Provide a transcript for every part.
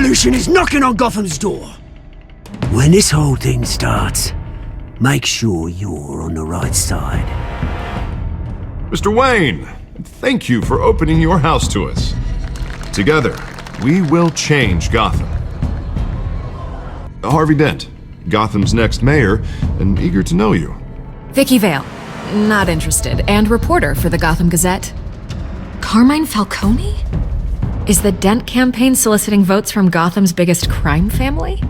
revolution is knocking on Gotham's door. When this whole thing starts, make sure you're on the right side. Mr. Wayne, thank you for opening your house to us. Together, we will change Gotham. Harvey Dent, Gotham's next mayor, and eager to know you. Vicky Vale, not interested, and reporter for the Gotham Gazette. Carmine Falcone? Is the Dent campaign soliciting votes from Gotham's biggest crime family?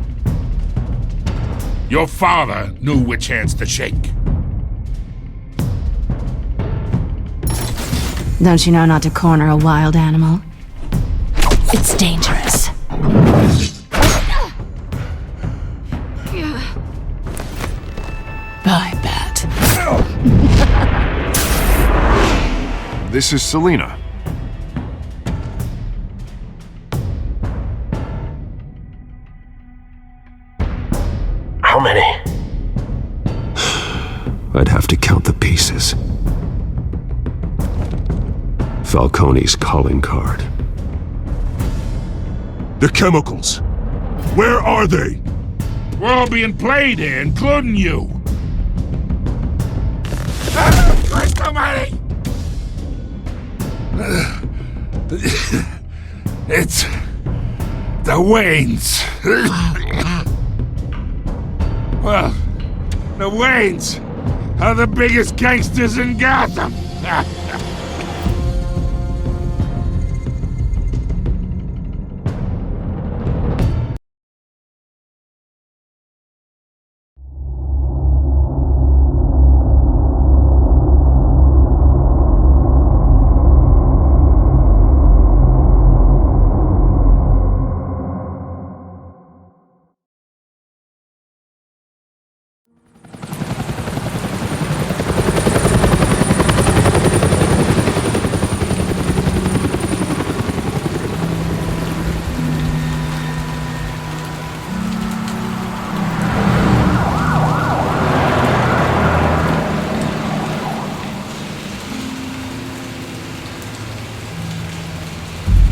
Your father knew which hands to shake. Don't you know not to corner a wild animal? It's dangerous. I bet. This is Selina. How many? I'd have to count the pieces. Falcone's calling card. The chemicals. Where are they? We're all being played here, including you. Where's the money? It's the Waynes. Well, the Waynes are the biggest gangsters in Gotham.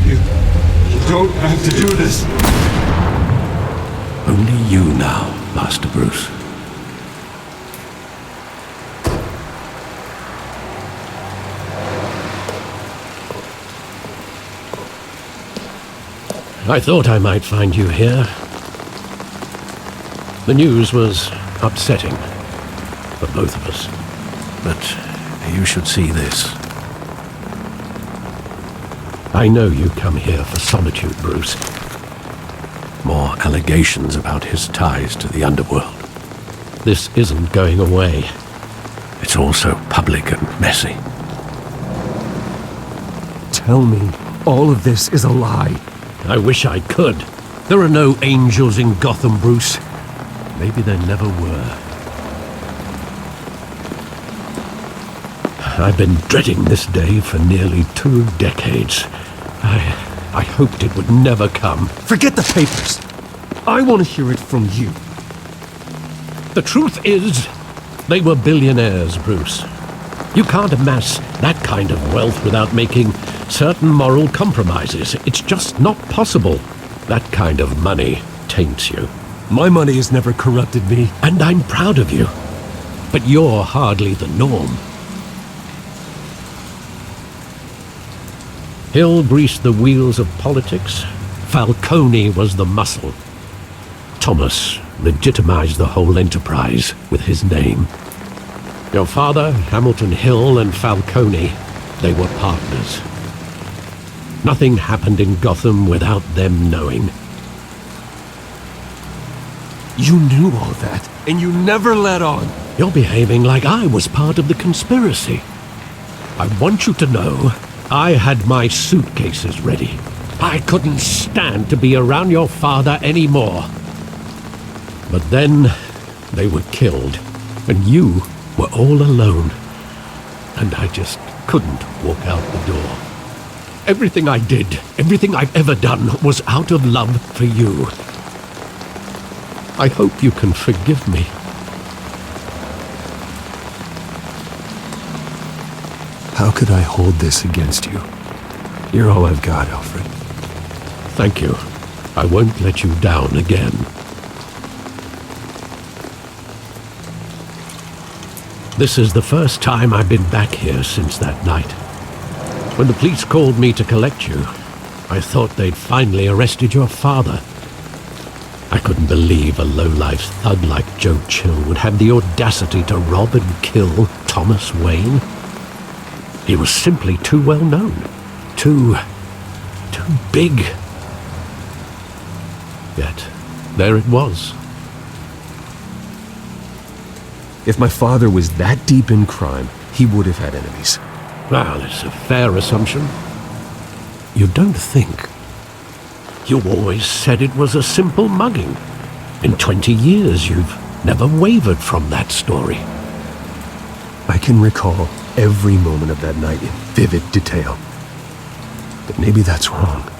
You don't have to do this. Only you now, Master Bruce. I thought I might find you here. The news was upsetting for both of us. But you should see this. I know you come here for solitude, Bruce. More allegations about his ties to the underworld. This isn't going away. It's all so public and messy. Tell me, all of this is a lie. I wish I could. There are no angels in Gotham, Bruce. Maybe there never were. I've been dreading this day for nearly 2 decades. I hoped it would never come. Forget the papers. I want to hear it from you. The truth is, they were billionaires, Bruce. You can't amass that kind of wealth without making certain moral compromises. It's just not possible. That kind of money taints you. My money has never corrupted me. And I'm proud of you. But you're hardly the norm. Hill greased the wheels of politics. Falcone was the muscle. Thomas legitimized the whole enterprise with his name. Your father, Hamilton Hill, and Falcone, they were partners. Nothing happened in Gotham without them knowing. You knew all that, and you never let on. You're behaving like I was part of the conspiracy. I want you to know I had my suitcases ready. I couldn't stand to be around your father anymore. But then they were killed, and you were all alone. And I just couldn't walk out the door. Everything I did, everything I've ever done, was out of love for you. I hope you can forgive me. How could I hold this against you? You're all I've got, Alfred. Thank you. I won't let you down again. This is the first time I've been back here since that night. When the police called me to collect you, I thought they'd finally arrested your father. I couldn't believe a low-life thug like Joe Chill would have the audacity to rob and kill Thomas Wayne. He was simply too well known. Too big. Yet, there it was. If my father was that deep in crime, he would have had enemies. Well, it's a fair assumption. You don't think? You always said it was a simple mugging. In 20 years, you've never wavered from that story. I can recall every moment of that night in vivid detail. But maybe that's wrong.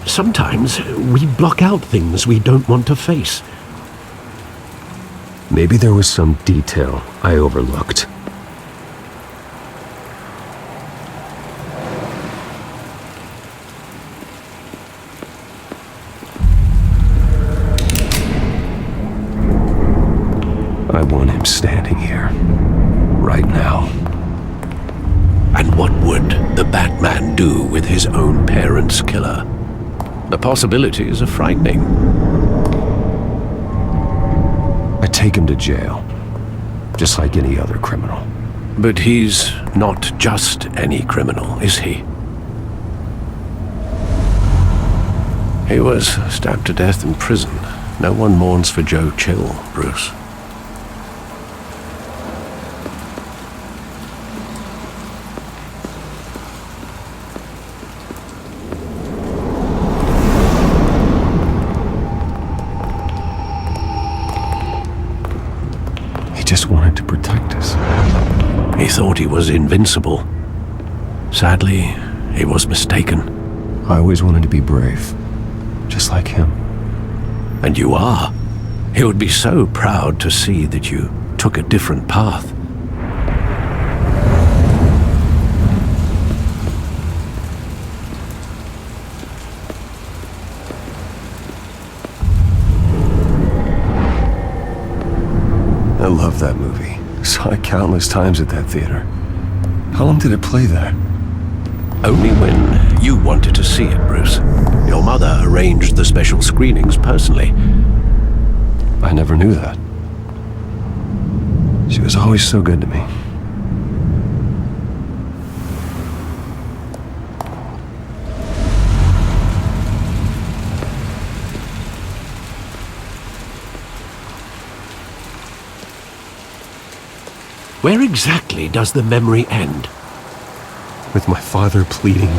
Sometimes we block out things we don't want to face. Maybe there was some detail I overlooked. I want him standing here, right now. And what would the Batman do with his own parents' killer? The possibilities are frightening. I take him to jail, just like any other criminal. But he's not just any criminal, is he? He was stabbed to death in prison. No one mourns for Joe Chill, Bruce. Just wanted to protect us. He thought he was invincible. Sadly, he was mistaken. I always wanted to be brave, just like him. And you are. He would be so proud to see that you took a different path. I love that movie. Saw it countless times at that theater. How long did it play there? Only when you wanted to see it, Bruce. Your mother arranged the special screenings personally. I never knew that. She was always so good to me. Where exactly does the memory end? With my father pleading,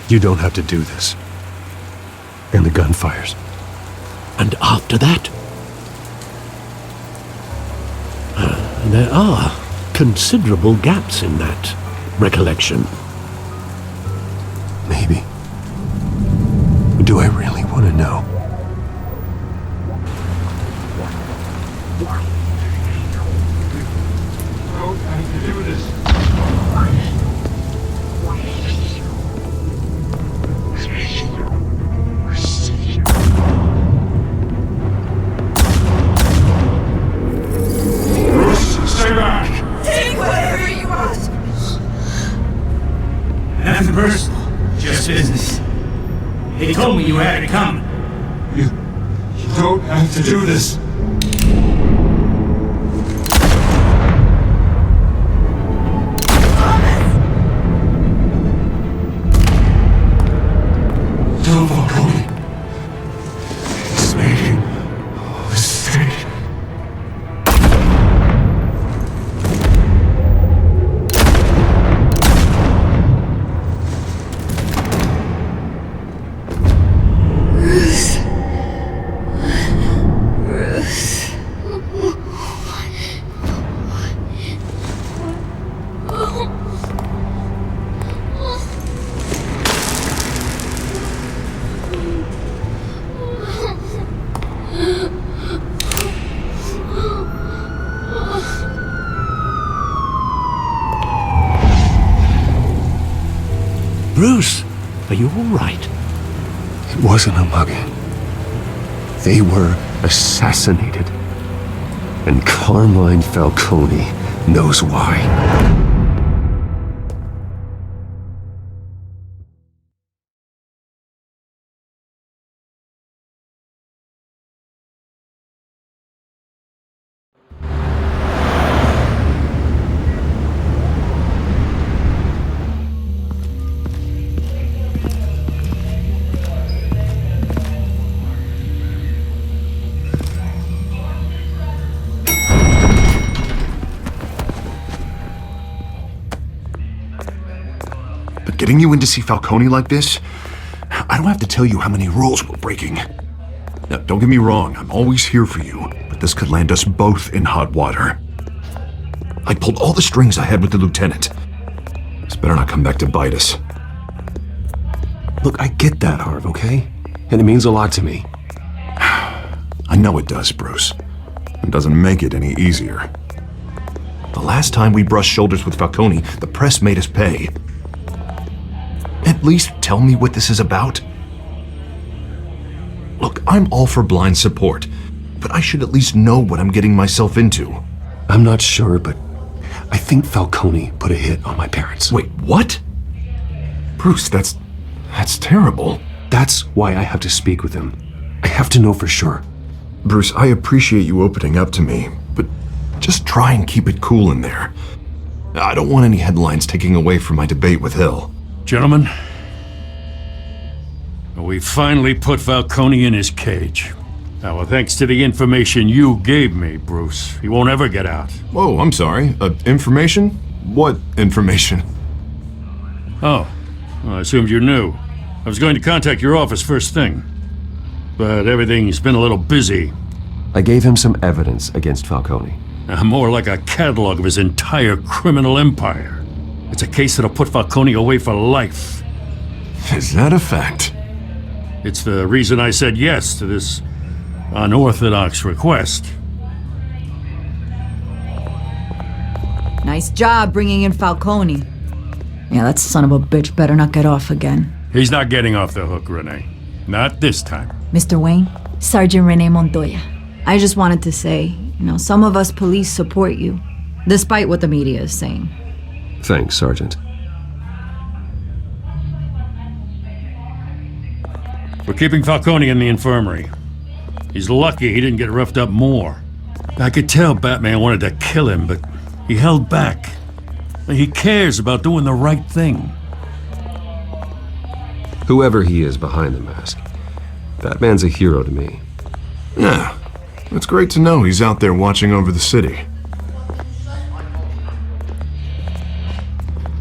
"You don't have to do this." And the gunfires. And after that? There are considerable gaps in that recollection. Maybe. Do I really want to know? Stay back! Take whatever you want! Nothing personal, just business. They told me you had to come. You don't have to do this. Don't walk on me. It's making a mistake. Bruce, are you all right? It wasn't a mugging. They were assassinated. And Carmine Falcone knows why. But getting you in to see Falcone like this, I don't have to tell you how many rules we're breaking. Now, don't get me wrong, I'm always here for you, but this could land us both in hot water. I pulled all the strings I had with the lieutenant. This better not come back to bite us. Look, I get that, Harv, okay? And it means a lot to me. I know it does, Bruce. It doesn't make it any easier. The last time we brushed shoulders with Falcone, the press made us pay. At least tell me what this is about. Look, I'm all for blind support, but I should at least know what I'm getting myself into. I'm not sure, but I think Falcone put a hit on my parents. Wait, what? Bruce, that's terrible. That's why I have to speak with him. I have to know for sure. Bruce, I appreciate you opening up to me, but just try and keep it cool in there. I don't want any headlines taking away from my debate with Hill. Gentlemen, we finally put Falcone in his cage. Now, well, thanks to the information you gave me, Bruce, he won't ever get out. Whoa, I'm sorry. Information? What information? Oh, well, I assumed you knew. I was going to contact your office first thing, but everything's been a little busy. I gave him some evidence against Falcone. More like a catalog of his entire criminal empire. It's a case that'll put Falcone away for life. Is that a fact? It's the reason I said yes to this unorthodox request. Nice job bringing in Falcone. Yeah, that son of a bitch better not get off again. He's not getting off the hook, Renee. Not this time. Mr. Wayne, Sergeant Renee Montoya. I just wanted to say, some of us police support you, despite what the media is saying. Thanks, Sergeant. We're keeping Falcone in the infirmary. He's lucky he didn't get roughed up more. I could tell Batman wanted to kill him, but he held back. He cares about doing the right thing. Whoever he is behind the mask, Batman's a hero to me. Yeah, it's great to know he's out there watching over the city.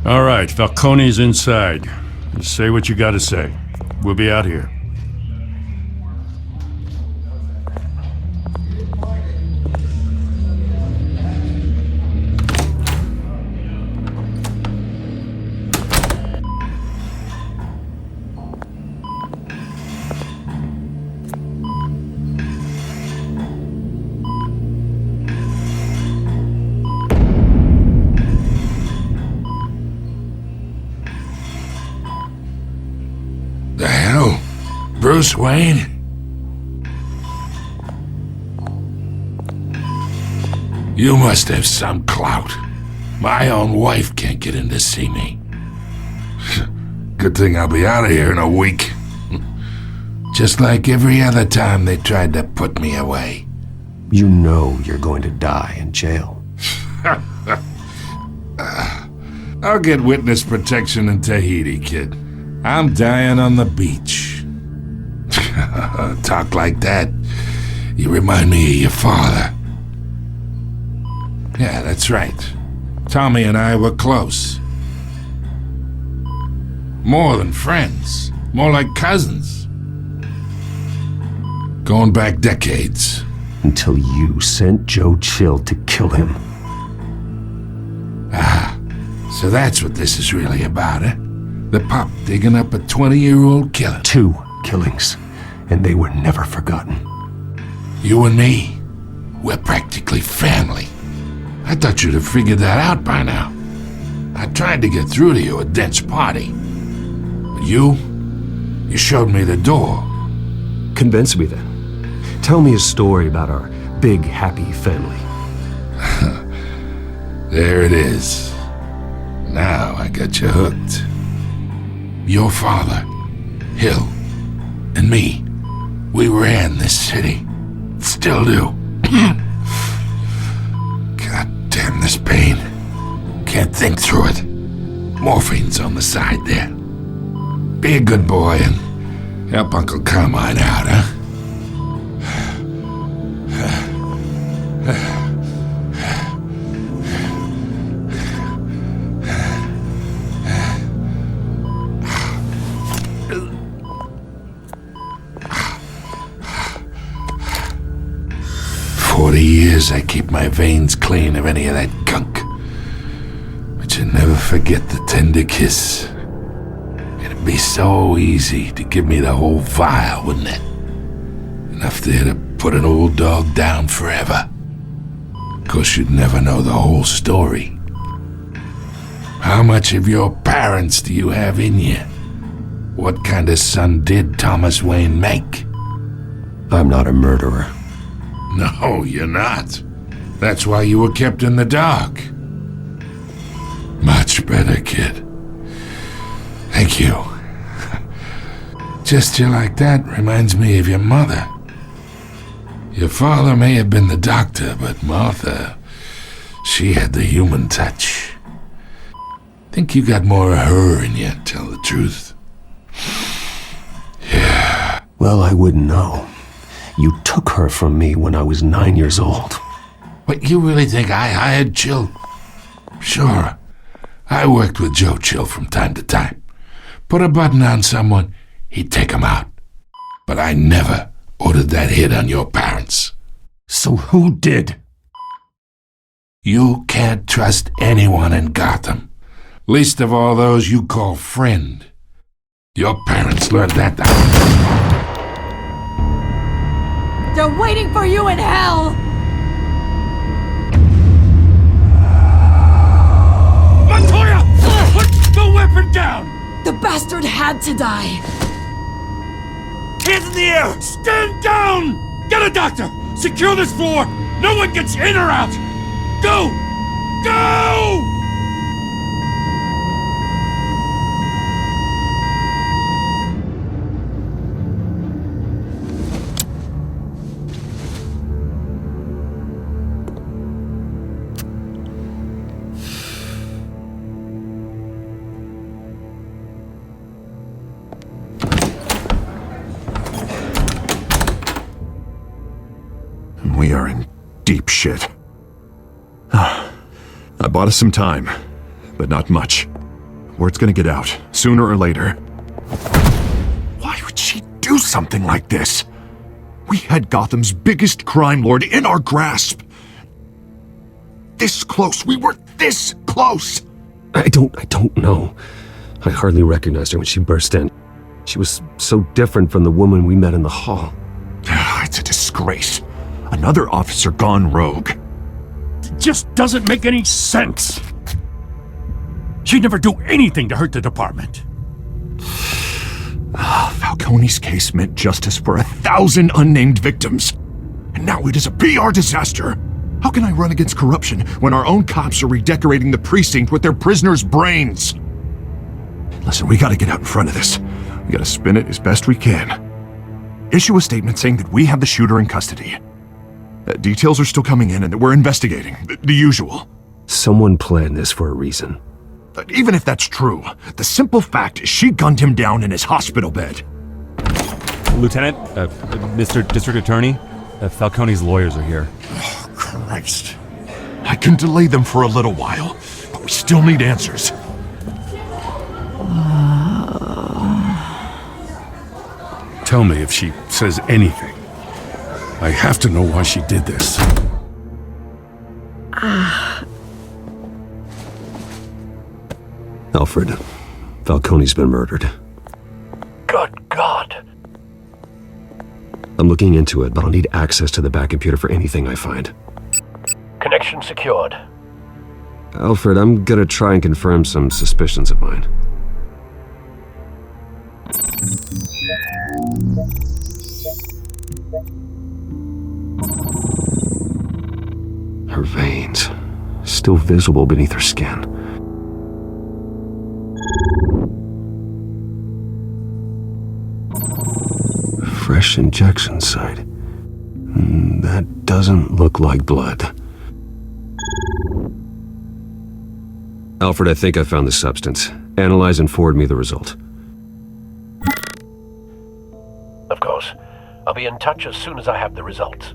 All right, Falcone's inside. Just say what you gotta say. We'll be out here. The hell? Bruce Wayne? You must have some clout. My own wife can't get in to see me. Good thing I'll be out of here in a week. Just like every other time they tried to put me away. You know you're going to die in jail. I'll get witness protection in Tahiti, kid. I'm dying on the beach. Talk like that. You remind me of your father. Yeah, that's right. Tommy and I were close. More than friends. More like cousins. Going back decades. Until you sent Joe Chill to kill him. Ah, so that's what this is really about, eh? The pup digging up a 20-year-old killer. 2 killings, and they were never forgotten. You and me, we're practically family. I thought you'd have figured that out by now. I tried to get through to you at Dent's party. But you You showed me the door. Convince me then. Tell me a story about our big, happy family. There it is. Now I got you hooked. Your father, Hill, and me, we ran this city. Still do. God damn this pain. Can't think through it. Morphine's on the side there. Be a good boy and help Uncle Carmine out, huh? 40 years I keep my veins clean of any of that gunk. But you never forget the tender kiss. It'd be so easy to give me the whole vial, wouldn't it? Enough there to put an old dog down forever. Of course, you'd never know the whole story. How much of your parents do you have in you? What kind of son did Thomas Wayne make? I'm not a murderer. No, you're not. That's why you were kept in the dark. Much better, kid. Thank you. Gesture like that reminds me of your mother. Your father may have been the doctor, but Martha, she had the human touch. Think you got more of her in you, tell the truth. Yeah. Well, I wouldn't know. You took her from me when I was 9 years old. What, you really think I hired Chill? Sure. I worked with Joe Chill from time to time. Put a button on someone, he'd take him out. But I never ordered that hit on your parents. So who did? You can't trust anyone in Gotham. Least of all those you call friend. Your parents learned that. They're waiting for you in hell! Montoya! Put the weapon down! The bastard had to die! Hands in the air! Stand down! Get a doctor! Secure this floor! No one gets in or out! Go! Go! We are in deep shit. I bought us some time, but not much. Word's gonna get out, sooner or later. Why would she do something like this? We had Gotham's biggest crime lord in our grasp. This close, we were this close! I don't know. I hardly recognized her when she burst in. She was so different from the woman we met in the hall. It's a disgrace. Another officer gone rogue. It just doesn't make any sense. She'd never do anything to hurt the department. Falcone's case meant justice for 1,000 unnamed victims. And now it is a PR disaster. How can I run against corruption when our own cops are redecorating the precinct with their prisoners' brains? Listen, we gotta get out in front of this. We gotta spin it as best we can. Issue a statement saying that we have the shooter in custody. Details are still coming in and that we're investigating. The usual. Someone planned this for a reason. Even if that's true, the simple fact is she gunned him down in his hospital bed. Lieutenant, Mr. District Attorney, Falcone's lawyers are here. Oh, Christ. I can delay them for a little while, but we still need answers. Tell me if she says anything. I have to know why she did this. Alfred, Falcone's been murdered. Good God. I'm looking into it, but I'll need access to the back computer for anything I find. Connection secured. Alfred, I'm gonna try and confirm some suspicions of mine. Her veins, still visible beneath her skin. Fresh injection site. That doesn't look like blood. Alfred, I think I found the substance. Analyze and forward me the result. Of course. I'll be in touch as soon as I have the results.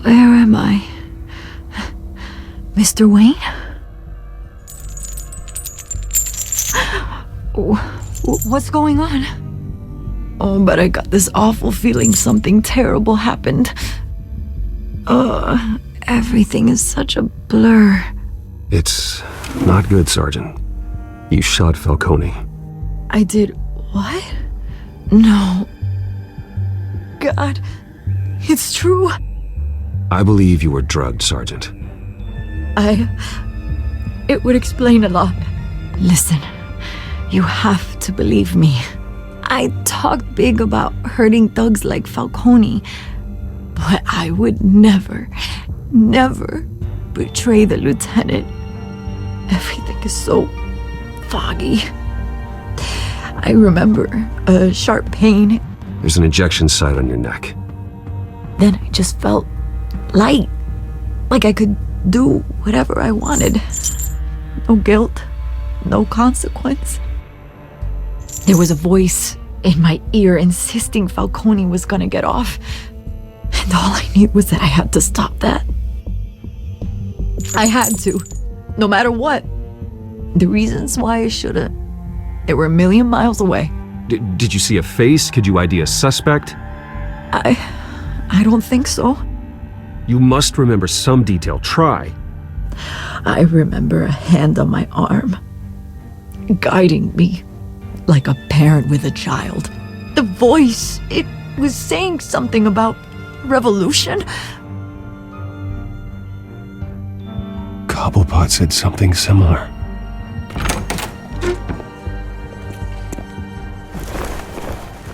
Where am I? Mr. Wayne? What's going on? Oh, but I got this awful feeling something terrible happened. Everything is such a blur. It's not good, Sergeant. You shot Falcone. I did what? No. God, it's true. I believe you were drugged, Sergeant. It would explain a lot. Listen, you have to believe me. I talked big about hurting thugs like Falcone, but I would never betray the lieutenant. Everything is so foggy. I remember a sharp pain. There's an injection site on your neck. Then I just felt light, like I could do whatever I wanted. No guilt, no consequence. There was a voice in my ear insisting Falcone was gonna get off. And all I knew was that I had to stop that. I had to, no matter what. The reasons why I should've, they were a million miles away. Did you see a face? Could you ID a suspect? I don't think so. You must remember some detail. Try. I remember a hand on my arm, guiding me like a parent with a child. The voice, it was saying something about revolution. Cobblepot said something similar.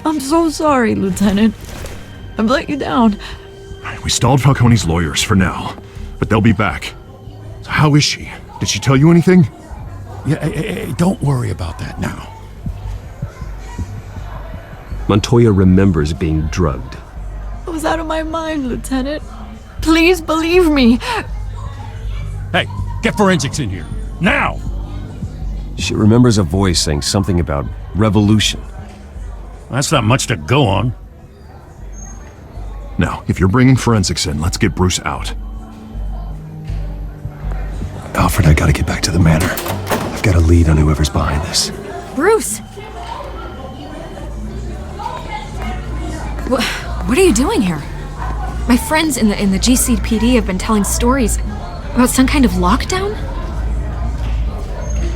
I'm so sorry, Lieutenant. I've let you down. We stalled Falcone's lawyers for now, but they'll be back. So how is she? Did she tell you anything? Yeah, hey, don't worry about that now. Montoya remembers being drugged. I was out of my mind, Lieutenant. Please believe me. Hey, get forensics in here. Now! She remembers a voice saying something about revolution. That's not much to go on. Now, if you're bringing forensics in, let's get Bruce out. Alfred, I gotta get back to the manor. I've got a lead on whoever's behind this. Bruce! What are you doing here? My friends in the GCPD have been telling stories about some kind of lockdown?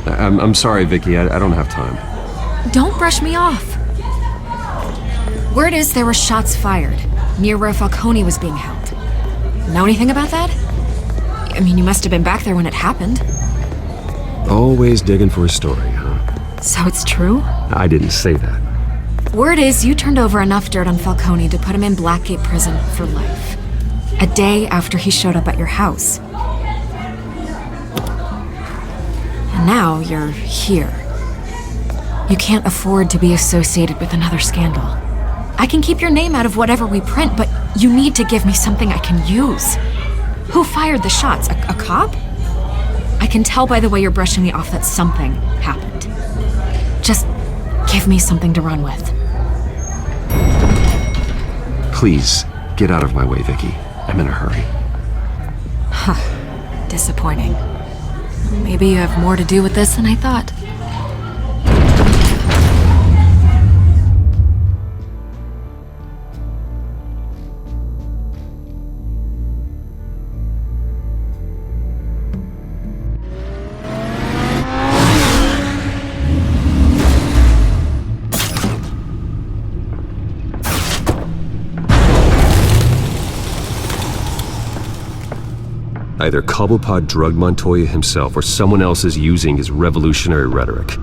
I'm sorry, Vicky. I don't have time. Don't brush me off. Word is there were shots fired near where Falcone was being held. Know anything about that? I mean, you must have been back there when it happened. Always digging for a story, huh? So it's true? I didn't say that. Word is you turned over enough dirt on Falcone to put him in Blackgate Prison for life. A day after he showed up at your house. And now you're here. You can't afford to be associated with another scandal. I can keep your name out of whatever we print, but you need to give me something I can use. Who fired the shots? A cop? I can tell by the way you're brushing me off that something happened. Just give me something to run with. Please, get out of my way, Vicky. I'm in a hurry. Huh. Disappointing. Maybe you have more to do with this than I thought. Either Cobblepot drugged Montoya himself or someone else is using his revolutionary rhetoric.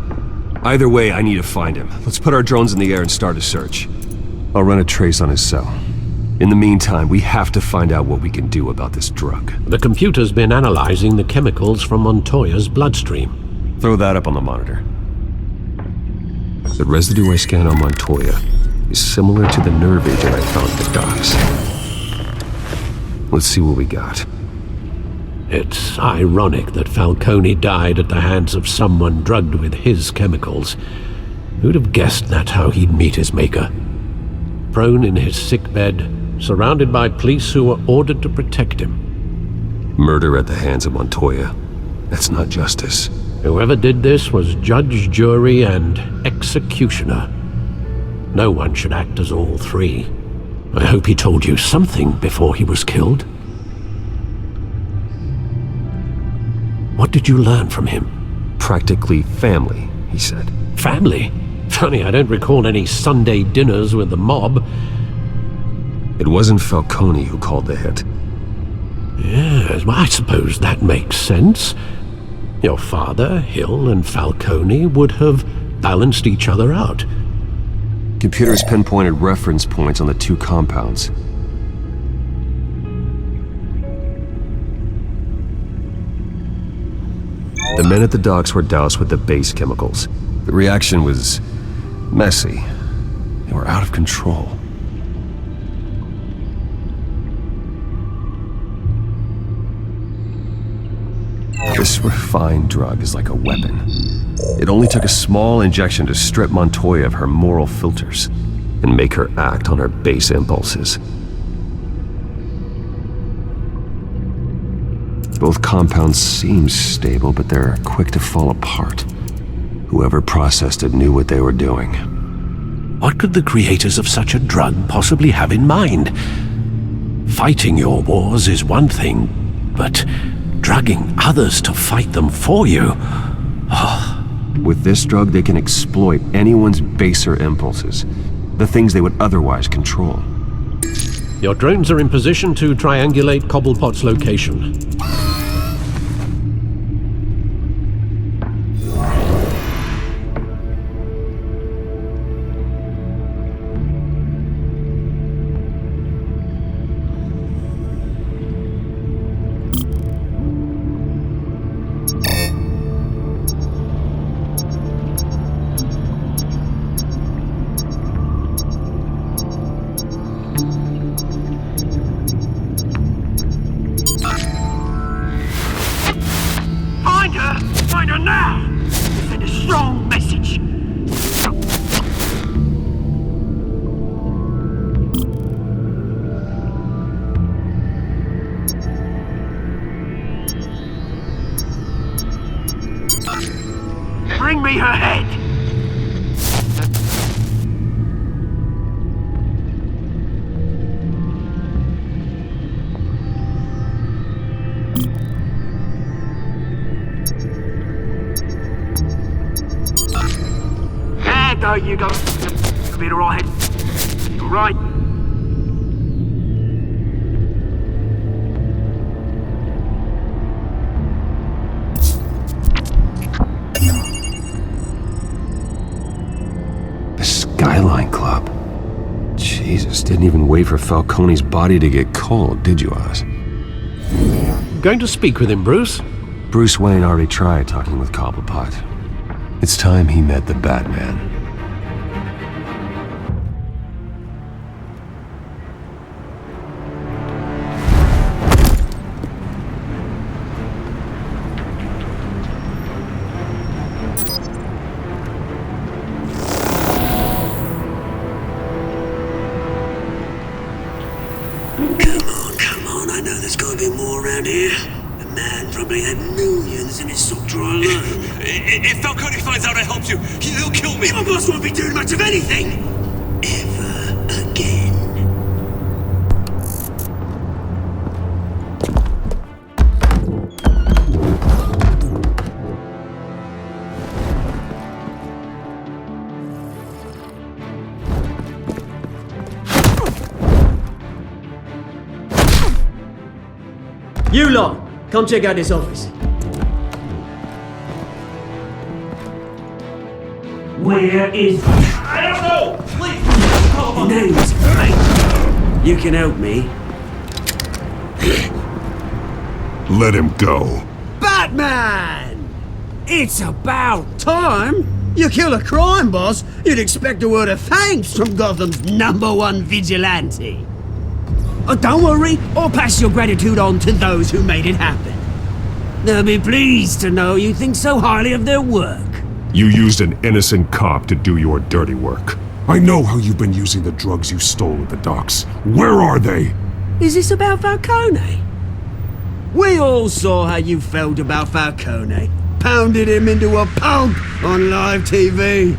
Either way, I need to find him. Let's put our drones in the air and start a search. I'll run a trace on his cell. In the meantime, we have to find out what we can do about this drug. The computer's been analyzing the chemicals from Montoya's bloodstream. Throw that up on the monitor. The residue I scanned on Montoya is similar to the nerve agent I found at the docks. Let's see what we got. It's ironic that Falcone died at the hands of someone drugged with his chemicals. Who'd have guessed that's how he'd meet his maker? Prone in his sickbed, surrounded by police who were ordered to protect him. Murder at the hands of Montoya. That's not justice. Whoever did this was judge, jury, and executioner. No one should act as all three. I hope he told you something before he was killed. What did you learn from him? Practically family, he said. Family? Funny, I don't recall any Sunday dinners with the mob. It wasn't Falcone who called the hit. Yes, well, I suppose that makes sense. Your father, Hill, and Falcone would have balanced each other out. Computers pinpointed reference points on the two compounds. The men at the docks were doused with the base chemicals. The reaction was messy. They were out of control. This refined drug is like a weapon. It only took a small injection to strip Montoya of her moral filters and make her act on her base impulses. Both compounds seem stable, but they're quick to fall apart. Whoever processed it knew what they were doing. What could the creators of such a drug possibly have in mind? Fighting your wars is one thing, but drugging others to fight them for you? With this drug, they can exploit anyone's baser impulses, the things they would otherwise control. Your drones are in position to triangulate Cobblepot's location. Find her now! Send a strong message! Bring me her head! There you go. You'll be alright. You're right. The Skyline Club. Jesus, didn't even wait for Falcone's body to get cold, did you, Oz? Going to speak with him, Bruce? Bruce Wayne already tried talking with Cobblepot. It's time he met the Batman. Come on, I know there's gotta be more around here. The man probably had millions in his sock drawer alone. If Falcone finds out I helped you, he'll kill me! Your boss won't be doing much of anything! Ever again. You lot, come check out his office. Where is... I don't know! Please! Call him Your name's Frank. You can help me. Let him go. Batman! It's about time! You kill a crime boss, you'd expect a word of thanks from Gotham's #1 vigilante. Oh, don't worry, I'll pass your gratitude on to those who made it happen. They'll be pleased to know you think so highly of their work. You used an innocent cop to do your dirty work. I know how you've been using the drugs you stole at the docks. Where are they? Is this about Falcone? We all saw how you felt about Falcone. Pounded him into a pulp on live TV.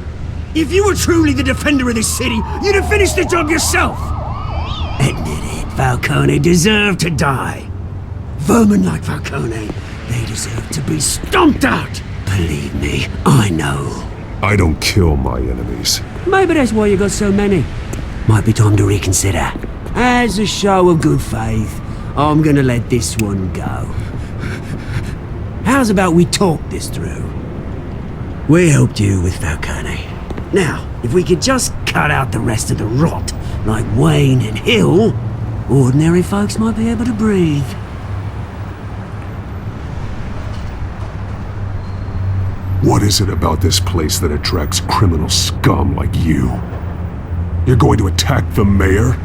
If you were truly the defender of this city, you'd have finished the job yourself. Admit it, Falcone deserved to die. Vermin like Falcone, they deserve to be stomped out. Believe me, I know. I don't kill my enemies. Maybe that's why you got so many. Might be time to reconsider. As a show of good faith, I'm gonna let this one go. How's about we talk this through? We helped you with Falcone. Now, if we could just cut out the rest of the rot, like Wayne and Hill, ordinary folks might be able to breathe. What is it about this place that attracts criminal scum like you? You're going to attack the mayor?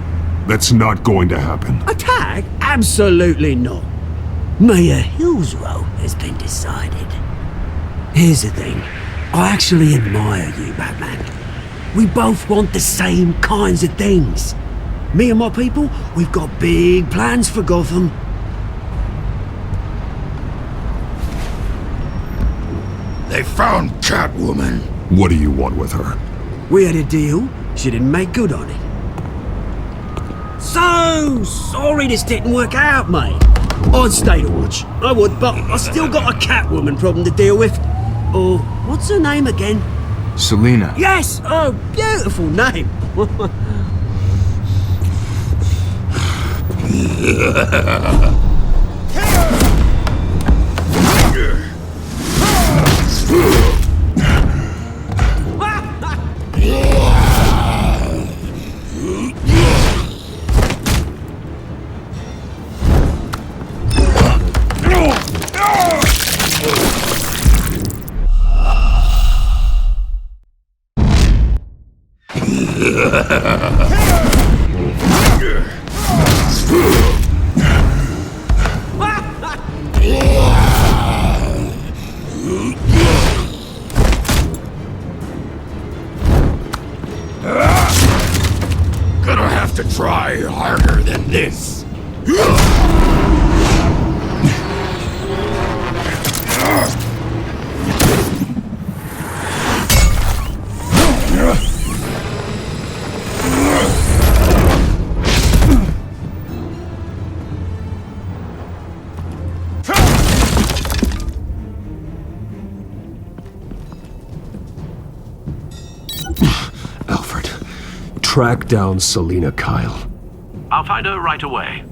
That's not going to happen. Attack? Absolutely not. Mayor Hill's role has been decided. Here's the thing. I actually admire you, Batman. We both want the same kinds of things. Me and my people, we've got big plans for Gotham. They found Catwoman. What do you want with her? We had a deal. She didn't make good on it. So sorry this didn't work out, mate. I'd stay to watch. I would, but I still got a Catwoman problem to deal with. Oh, what's her name again? Selina. Yes! Oh, beautiful name. Gonna have to try harder than this. Alfred, track down Selina Kyle. I'll find her right away.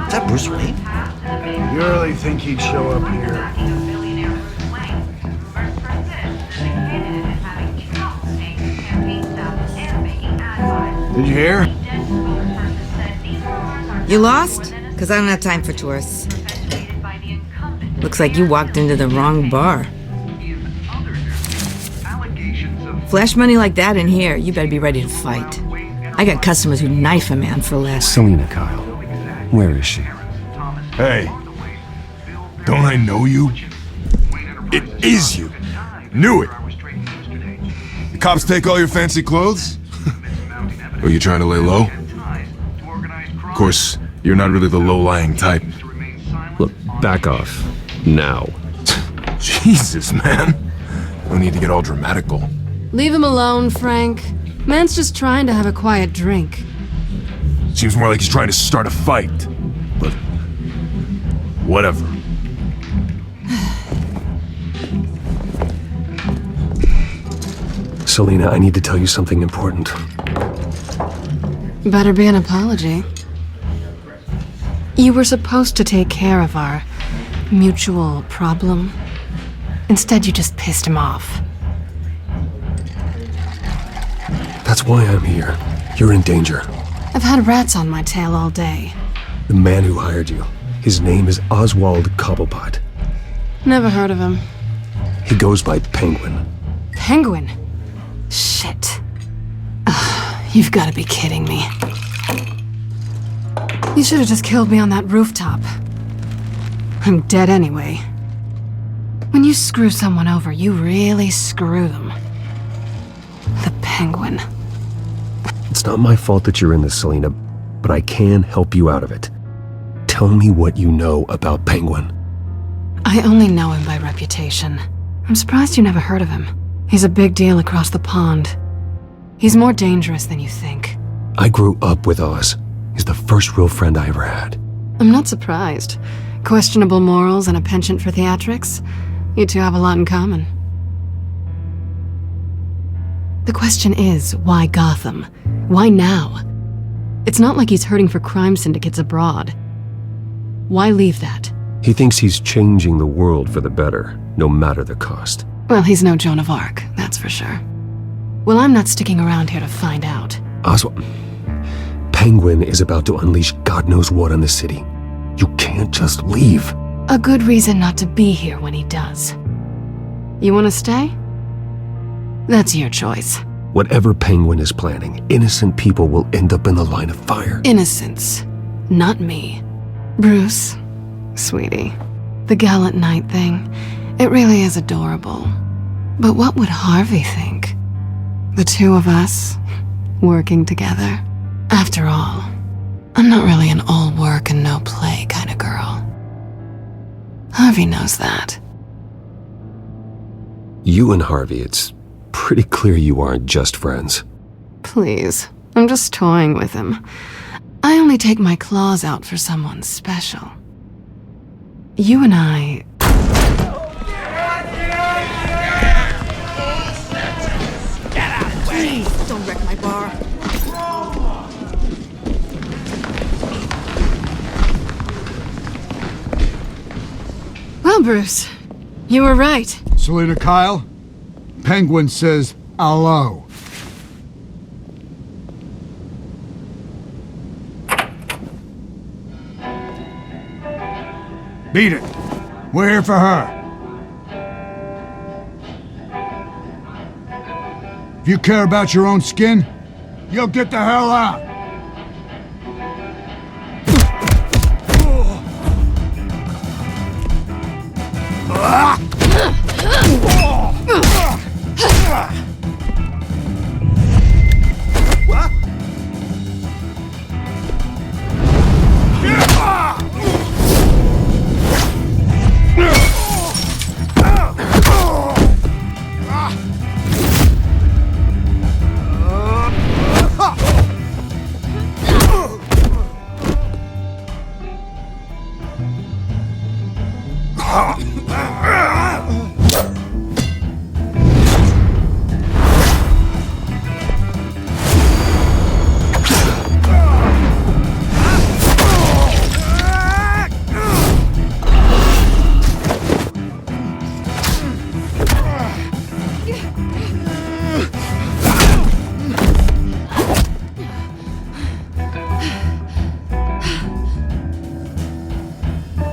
Is that Bruce Wayne? You really think he'd show up here? Did you hear? You lost? Because I don't have time for tourists. Looks like you walked into the wrong bar. Flash money like that in here, you better be ready to fight. I got customers who knife a man for less. Selina Kyle. Where is she? Hey, don't I know you? It is you. Knew it. The cops take all your fancy clothes? Are you trying to lay low? Of course, you're not really the low-lying type. Look, back off. Now. Jesus, man. No need to get all dramatical. Leave him alone, Frank. Man's just trying to have a quiet drink. Seems more like he's trying to start a fight. But... whatever. Selena, I need to tell you something important. Better be an apology. You were supposed to take care of our mutual problem. Instead, you just pissed him off. That's why I'm here. You're in danger. I've had rats on my tail all day. The man who hired you, his name is Oswald Cobblepot. Never heard of him. He goes by Penguin. Penguin? Shit. Ugh, you've got to be kidding me. You should have just killed me on that rooftop. I'm dead anyway. When you screw someone over, you really screw them. The Penguin. It's not my fault that you're in this, Selena, but I can help you out of it. Tell me what you know about Penguin. I only know him by reputation. I'm surprised you never heard of him. He's a big deal across the pond. He's more dangerous than you think. I grew up with Oz. He's the first real friend I ever had. I'm not surprised. Questionable morals and a penchant for theatrics. You two have a lot in common. The question is, why Gotham? Why now? It's not like he's hurting for crime syndicates abroad. Why leave that? He thinks he's changing the world for the better, no matter the cost. Well, he's no Joan of Arc, that's for sure. Well, I'm not sticking around here to find out. Oswald, Penguin is about to unleash God knows what on the city. You can't just leave. A good reason not to be here when he does. You want to stay? That's your choice. Whatever Penguin is planning, innocent people will end up in the line of fire. Innocence, not me. Bruce, sweetie, the gallant knight thing, it really is adorable. But what would Harvey think? The two of us, working together. After all, I'm not really an all work and no play kind of girl. Harvey knows that. You and Harvey, it's pretty clear you aren't just friends. Please, I'm just toying with him. I only take my claws out for someone special. You and I... Get out of the way! Please, don't wreck my bar. Well, Bruce, you were right. Selena Kyle, Penguin says hello. Beat it. We're here for her. If you care about your own skin, you'll get the hell out.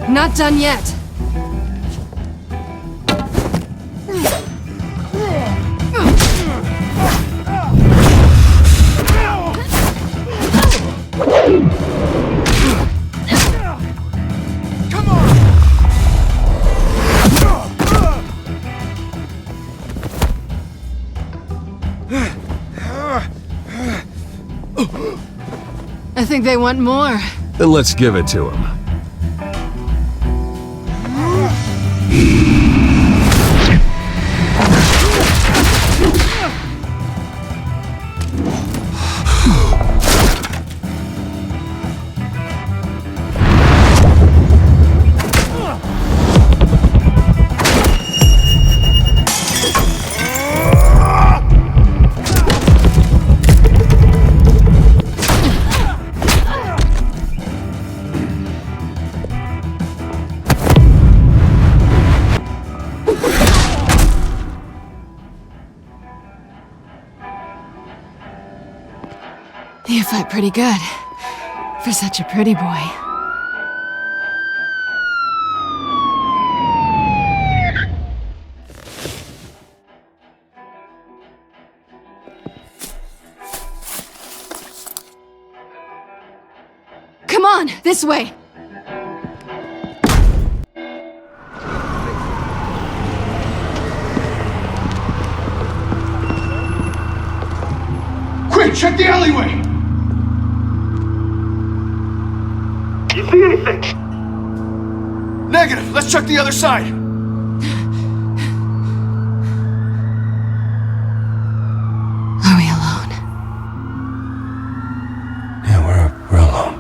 Not done yet. I think they want more. Then let's give it to him. You fight pretty good. For such a pretty boy. Come on, this way! Quick, check the alleyway! You see anything? Negative. Let's check the other side. Are we alone? Yeah, we're alone.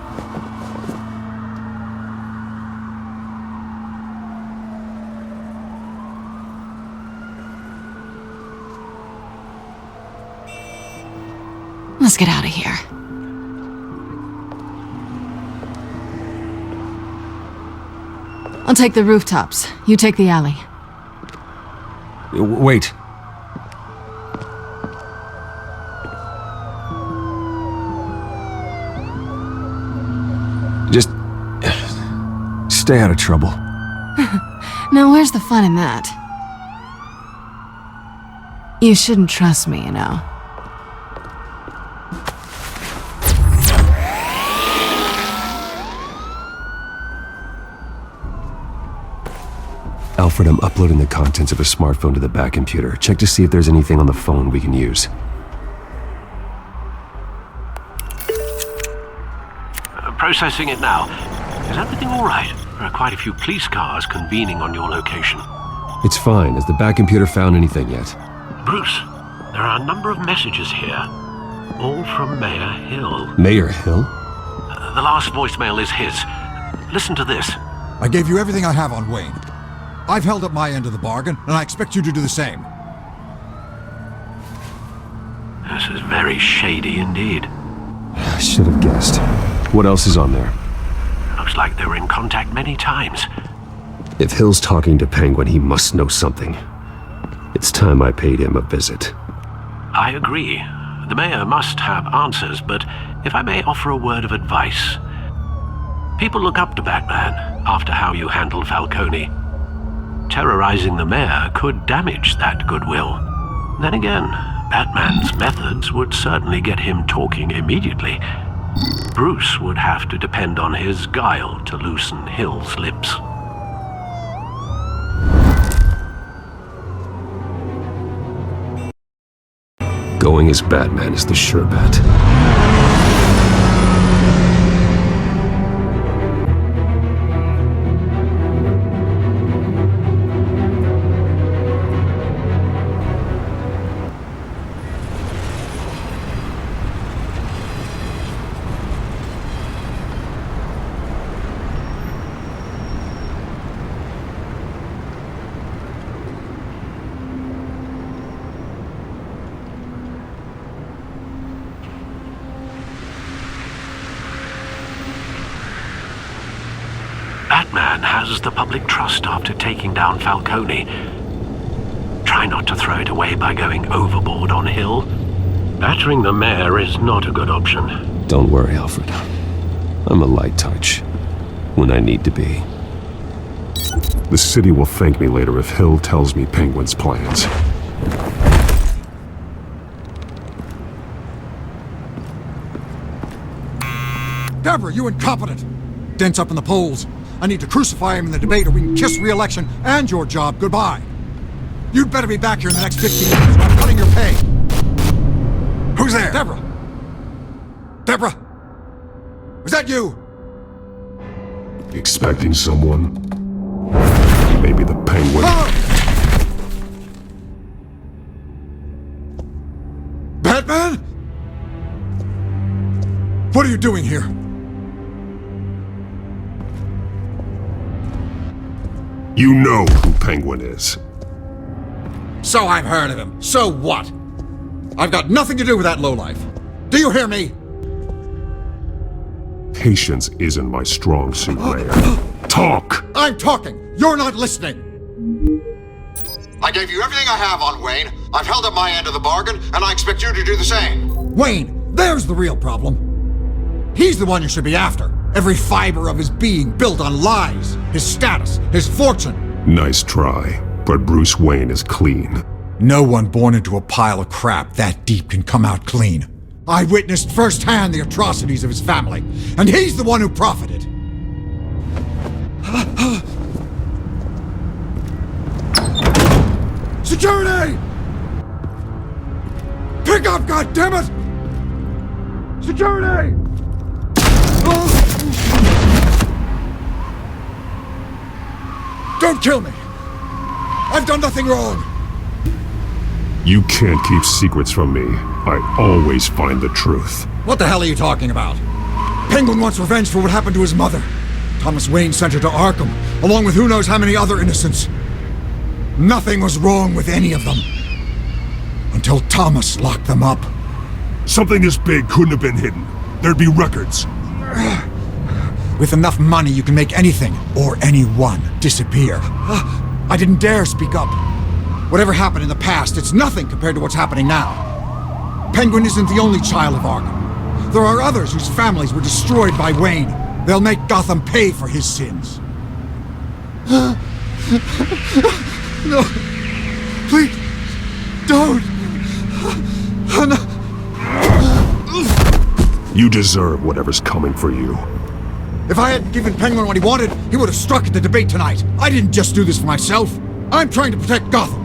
Let's get out of here. I'll take the rooftops. You take the alley. Wait. Just stay out of trouble. Now, where's the fun in that? You shouldn't trust me, you know. Alfred, I'm uploading the contents of a smartphone to the back computer. Check to see if there's anything on the phone we can use. Processing it now. Is everything all right? There are quite a few police cars convening on your location. It's fine. Has the back computer found anything yet? Bruce, there are a number of messages here. All from Mayor Hill. Mayor Hill? The last voicemail is his. Listen to this. I gave you everything I have on Wayne. I've held up my end of the bargain, and I expect you to do the same. This is very shady indeed. I should have guessed. What else is on there? Looks like they were in contact many times. If Hill's talking to Penguin, he must know something. It's time I paid him a visit. I agree. The mayor must have answers, but if I may offer a word of advice. People look up to Batman after how you handled Falcone. Terrorizing the mayor could damage that goodwill. Then again, Batman's methods would certainly get him talking immediately. Bruce would have to depend on his guile to loosen Hill's lips. Going as Batman is the sure bet. Batman has the public trust after taking down Falcone. Try not to throw it away by going overboard on Hill. Battering the mayor is not a good option. Don't worry, Alfred. I'm a light touch. When I need to be. The city will thank me later if Hill tells me Penguin's plans. Deborah, you incompetent! Dents up in the polls. I need to crucify him in the debate or we can kiss re-election and your job goodbye. You'd better be back here in the next 15 minutes or I'm cutting your pay. Who's there? Deborah! Deborah! Was that you? Expecting someone? Maybe the Penguin. Batman? What are you doing here? You know who Penguin is. So I've heard of him. So what? I've got nothing to do with that lowlife. Do you hear me? Patience isn't my strong suit, Mayor. Talk! I'm talking. You're not listening. I gave you everything I have on Wayne. I've held up my end of the bargain, and I expect you to do the same. Wayne, there's the real problem. He's the one you should be after. Every fiber of his being built on lies, his status, his fortune. Nice try, but Bruce Wayne is clean. No one born into a pile of crap that deep can come out clean. I witnessed firsthand the atrocities of his family, and he's the one who profited. Security! Pick up, goddammit! Security! Don't kill me! I've done nothing wrong! You can't keep secrets from me. I always find the truth. What the hell are you talking about? Penguin wants revenge for what happened to his mother. Thomas Wayne sent her to Arkham, along with who knows how many other innocents. Nothing was wrong with any of them. Until Thomas locked them up. Something this big couldn't have been hidden. There'd be records. With enough money, you can make anything, or anyone, disappear. I didn't dare speak up. Whatever happened in the past, it's nothing compared to what's happening now. Penguin isn't the only child of Arkham. There are others whose families were destroyed by Wayne. They'll make Gotham pay for his sins. No. Please. Don't. No. You deserve whatever's coming for you. If I hadn't given Penguin what he wanted, he would have struck at the debate tonight. I didn't just do this for myself. I'm trying to protect Gotham.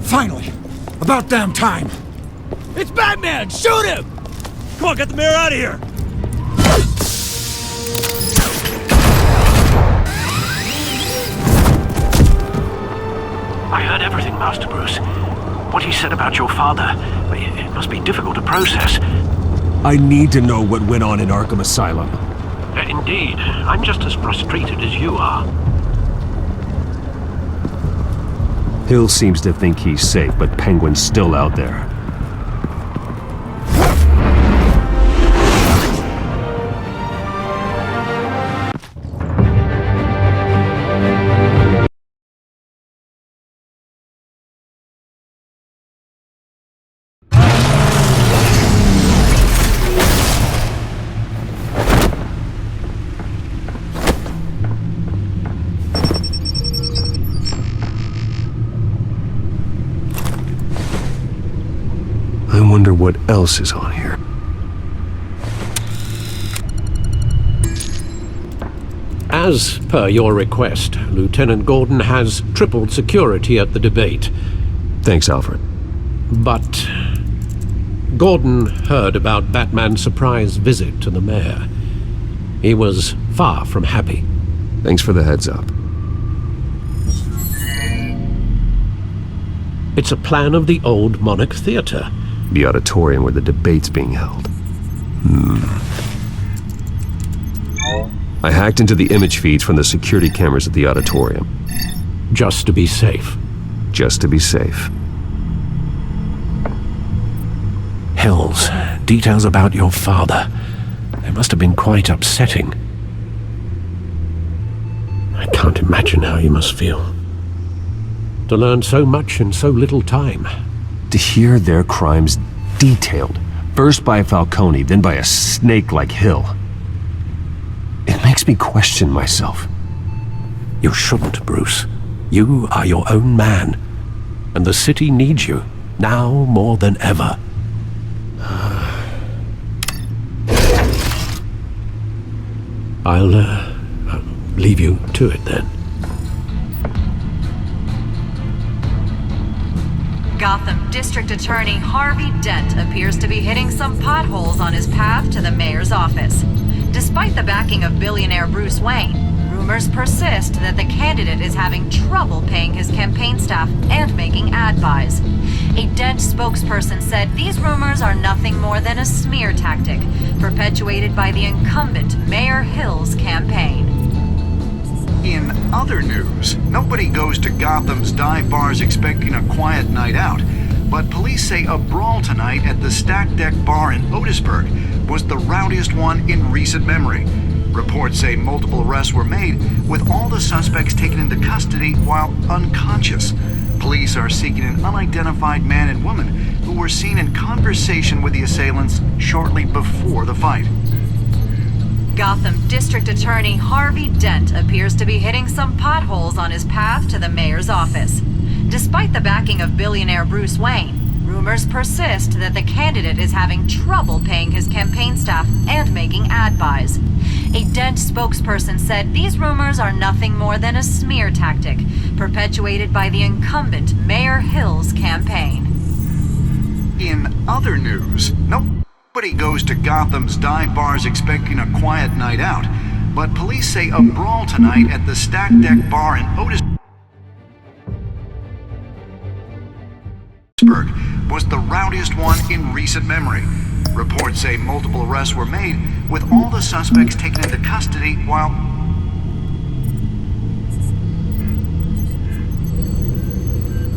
Finally. About damn time. It's Batman! Shoot him! Come on, get the mayor out of here! I heard everything, Master Bruce. What he said about your father, it must be difficult to process. I need to know what went on in Arkham Asylum. Indeed. I'm just as frustrated as you are. Hill seems to think he's safe, but Penguin's still out there. I wonder what else is on here. As per your request, Lieutenant Gordon has tripled security at the debate. Thanks, Alfred. But Gordon heard about Batman's surprise visit to the mayor. He was far from happy. Thanks for the heads up. It's a plan of the old Monarch Theater. The auditorium where the debate's being held. I hacked into the image feeds from the security cameras at the auditorium. Just to be safe. Just to be safe. Hells, details about your father. They must have been quite upsetting. I can't imagine how you must feel. To learn so much in so little time. To hear their crimes detailed, first by Falcone, then by a snake like Hill. It makes me question myself. You shouldn't, Bruce. You are your own man. And the city needs you, now more than ever. I'll leave you to it then. Gotham Gotham District Attorney Harvey Dent appears to be hitting some potholes on his path to the mayor's office. Despite the backing of billionaire Bruce Wayne, rumors persist that the candidate is having trouble paying his campaign staff and making ad buys. A Dent spokesperson said these rumors are nothing more than a smear tactic perpetuated by the incumbent Mayor Hill's campaign. In other news, nobody goes to Gotham's dive bars expecting a quiet night out, but police say a brawl tonight at the Stack Deck Bar in Otisburg was the rowdiest one in recent memory. Reports say multiple arrests were made, with all the suspects taken into custody while unconscious. Police are seeking an unidentified man and woman who were seen in conversation with the assailants shortly before the fight. Gotham District Attorney Harvey Dent appears to be hitting some potholes on his path to the mayor's office. Despite the backing of billionaire Bruce Wayne, rumors persist that the candidate is having trouble paying his campaign staff and making ad buys. A Dent spokesperson said these rumors are nothing more than a smear tactic perpetuated by the incumbent Mayor Hill's campaign. In other news, nobody goes to Gotham's dive bars expecting a quiet night out, but police say a brawl tonight at the Stack Deck Bar in Otisburg was the rowdiest one in recent memory. Reports say multiple arrests were made, with all the suspects taken into custody while...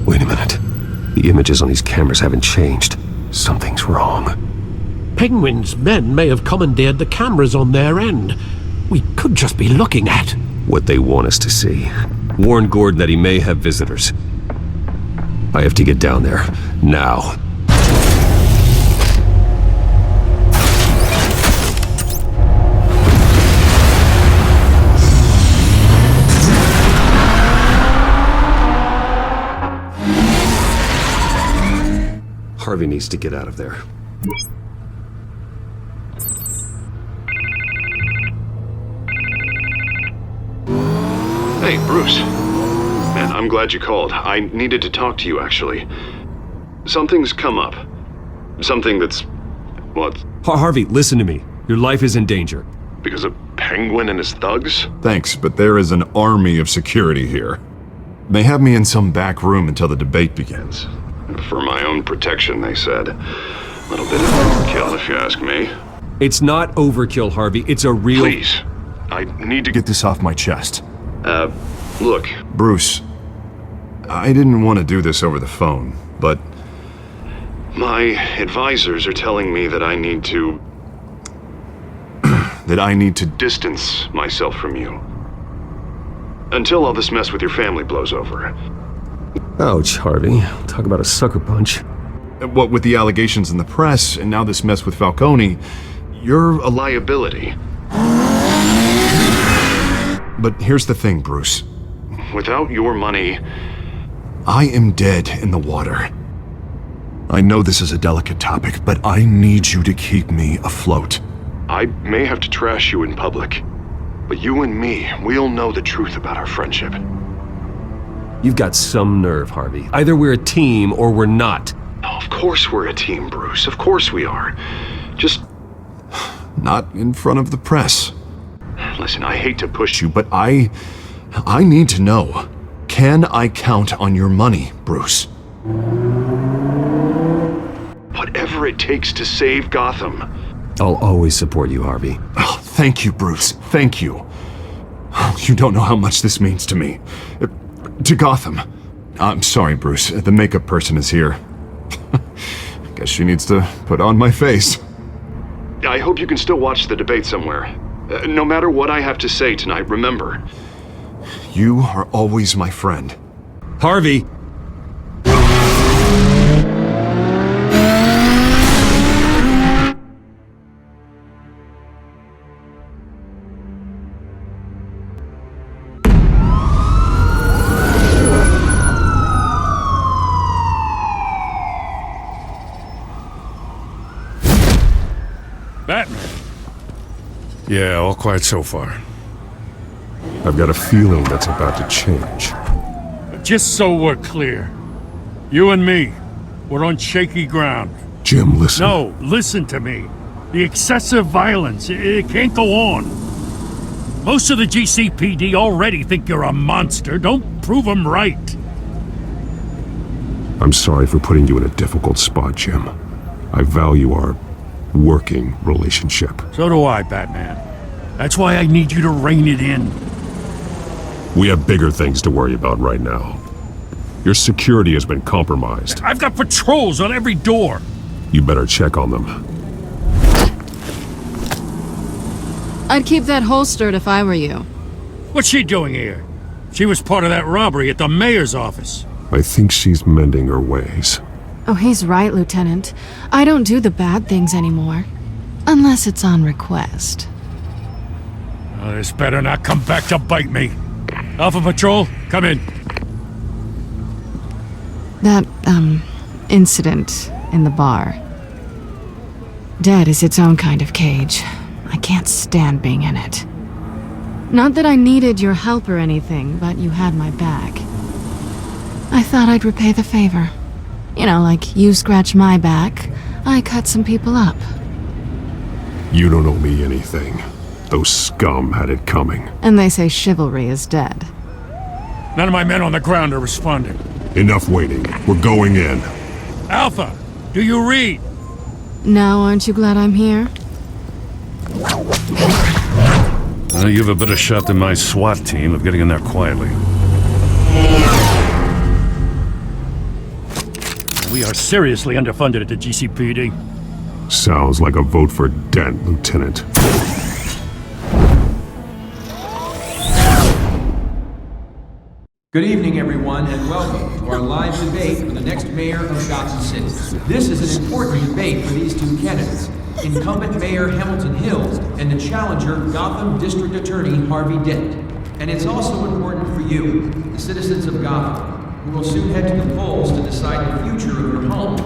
Wait a minute. The images on these cameras haven't changed. Something's wrong. Penguin's men may have commandeered the cameras on their end. We could just be looking at what they want us to see. Warn Gordon that he may have visitors. I have to get down there, now. Harvey needs to get out of there. Hey, Bruce. Man, I'm glad you called. I needed to talk to you, actually. Something's come up. Something that's... what? Harvey, listen to me. Your life is in danger. Because of Penguin and his thugs? Thanks, but there is an army of security here. They have me in some back room until the debate begins. For my own protection, they said. A little bit of overkill, if you ask me. It's not overkill, Harvey. It's a real... Please. I need to get this off my chest. Look. Bruce, I didn't want to do this over the phone, but... my advisors are telling me that I need to... that I need to distance myself from you. Until all this mess with your family blows over. Ouch, Harvey. Talk about a sucker punch. What with the allegations in the press, and now this mess with Falcone, you're a liability. But here's the thing, Bruce. Without your money... I am dead in the water. I know this is a delicate topic, but I need you to keep me afloat. I may have to trash you in public, but you and me, we'll know the truth about our friendship. You've got some nerve, Harvey. Either we're a team or we're not. Oh, of course we're a team, Bruce. Of course we are. Just... not in front of the press. Listen, I hate to push you, but I need to know. Can I count on your money, Bruce? Whatever it takes to save Gotham. I'll always support you, Harvey. Oh, thank you, Bruce. Thank you. You don't know how much this means to me. To Gotham. I'm sorry, Bruce. The makeup person is here. Guess she needs to put on my face. I hope you can still watch the debate somewhere. No matter what I have to say tonight, remember. You are always my friend. Harvey! Batman. Yeah, all quiet so far. I've got a feeling that's about to change. Just so we're clear, you and me, We're on shaky ground. Jim, listen. No, listen to me. The excessive violence, it can't go on. Most of the GCPD already think you're a monster. Don't prove them right. I'm sorry for putting you in a difficult spot, Jim. I value our working relationship. So do I, Batman. That's why I need you to rein it in. We have bigger things to worry about right now. Your security has been compromised. I've got patrols on every door. You better check on them. I'd keep that holstered if I were you. What's she doing here? She was part of that robbery at the mayor's office. I think she's mending her ways. Oh, he's right, Lieutenant. I don't do the bad things anymore. Unless it's on request. Oh, this better not come back to bite me. Alpha Patrol, come in. That, incident in the bar. Dead is its own kind of cage. I can't stand being in it. Not that I needed your help or anything, but you had my back. I thought I'd repay the favor. You know, like you scratch my back, I cut some people up. You don't owe me anything. Those scum had it coming. And they say chivalry is dead. None of my men on the ground are responding. Enough waiting. We're going in. Alpha, do you read? Now aren't you glad I'm here? You have a better shot than my SWAT team of getting in there quietly. We are seriously underfunded at the GCPD. Sounds like a vote for Dent, Lieutenant. Good evening, everyone, and welcome to our live debate for the next mayor of Gotham City. This is an important debate for these two candidates, incumbent Mayor Hamilton Hills and the challenger Gotham District Attorney Harvey Dent. And it's also important for you, the citizens of Gotham, who will soon head to the polls to decide the future of your home,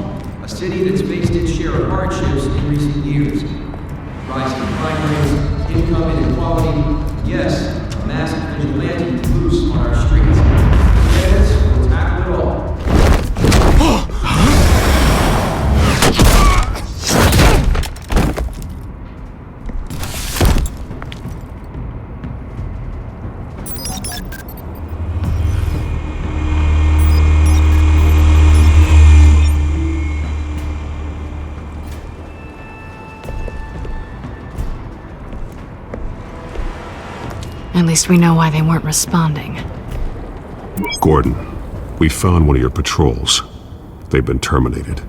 a city that's faced its share of hardships in recent years. Rising crime rates, income inequality, yes, a massive vigilante loose on our streets. Candidates will tackle it all. At least we know why they weren't responding. Gordon, we found one of your patrols. They've been terminated.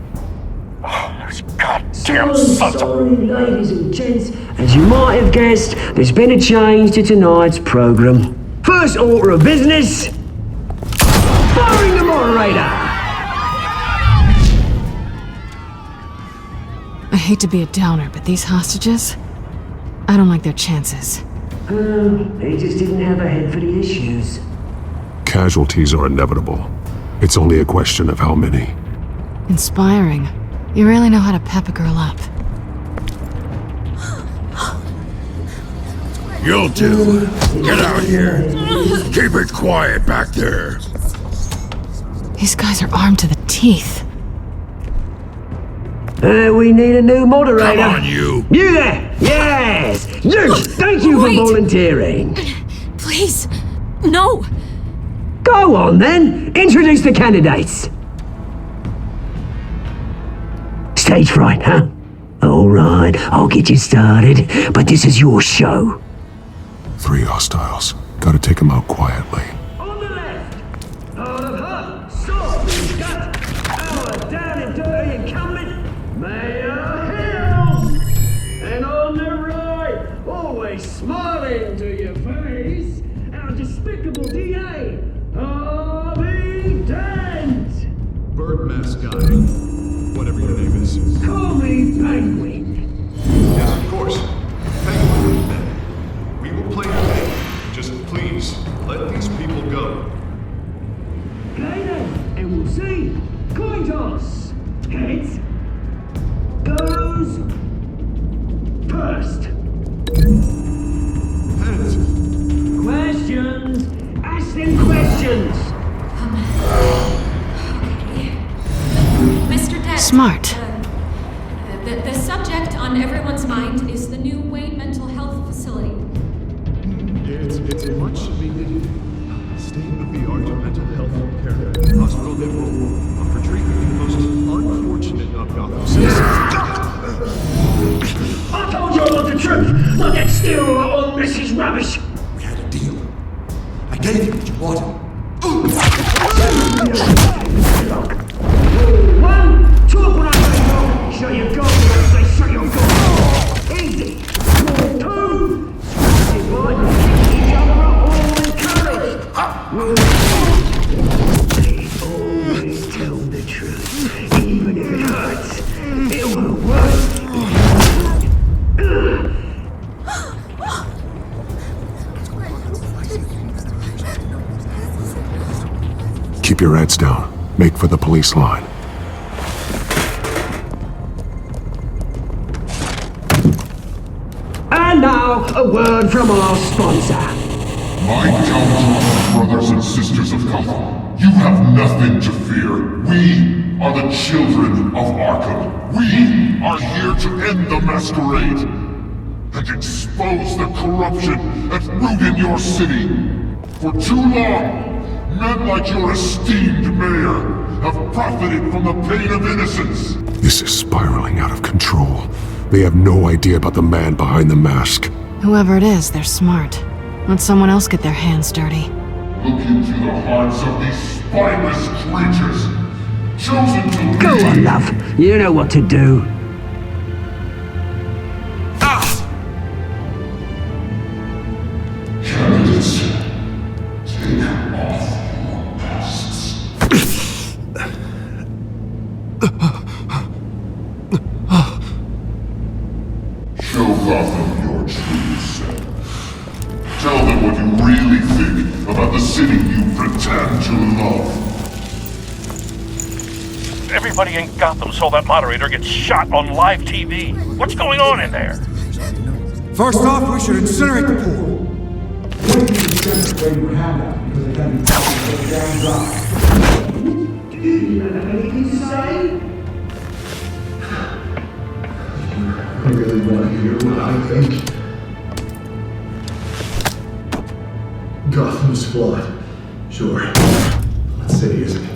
Those goddamn sons of... Sorry, ladies and gents. As you might have guessed, there's been a change to tonight's program. First order of business... firing the moderator! I hate to be a downer, but these hostages... I don't like their chances. They just didn't have a head for the issues. Casualties are inevitable. It's only a question of how many. Inspiring. You really know how to pep a girl up. You'll do. Get out here. Keep it quiet back there. These guys are armed to the teeth. We need a new moderator. Come on, you. You there! Yes! You! Thank you for volunteering. Please, no. Go on then. Introduce the candidates. Stage fright, huh? All right, I'll get you started, but this is your show. 3 hostiles. Gotta take them out quietly. On the left, out of her, soft and gut, our down and dirty incumbent, Mayor Hills. And on the right, always smiling to your face, our despicable DA, Harvey Dent. Bird mask guy. Whatever your name is. Call me Penguin. Yes, of course. Penguin. We will play the game. Just please, let these people go. Okay then, and we'll see. Coin toss. Heads goes first. Heads. Questions. Ask them questions. Miss smart. The subject on everyone's mind is the new Wayne Mental Health Facility. It's a much-needed state-of-the-art mental health care hospital that will offer treatment for the most unfortunate of Gotham citizens. I told you I want the truth, not that sterile old Mrs. Rubbish. We had a deal. I gave you what you wanted. 1, talk when I say go. Shut your goal when I say shut your goal. Easy. 2, divide and kick each other up all encouraged. They always tell the truth, even if it hurts. It won't work. Keep your heads down. Make for the police line. And now, a word from our sponsor. My telltale brothers and sisters of Gotham, you have nothing to fear. We are the children of Arkham. We are here to end the masquerade and expose the corruption at root in your city. For too long, men like your esteemed mayor have profited from the pain of innocence. This is spiraling out of control. They have no idea about the man behind the mask. Whoever it is, they're smart. Let someone else get their hands dirty. Look into the hearts of these spineless creatures, chosen to Go on, love. You know what to do. Candidates, take off your masks. Show Gotham your true self. Tell them what you really think about the city you pretend to love. Everybody in Gotham saw that moderator get shot on live TV. What's going on in there? First off, we should incinerate the pool. I really want to hear what I think. Gotham's flawed. Sure. Let's say it isn't.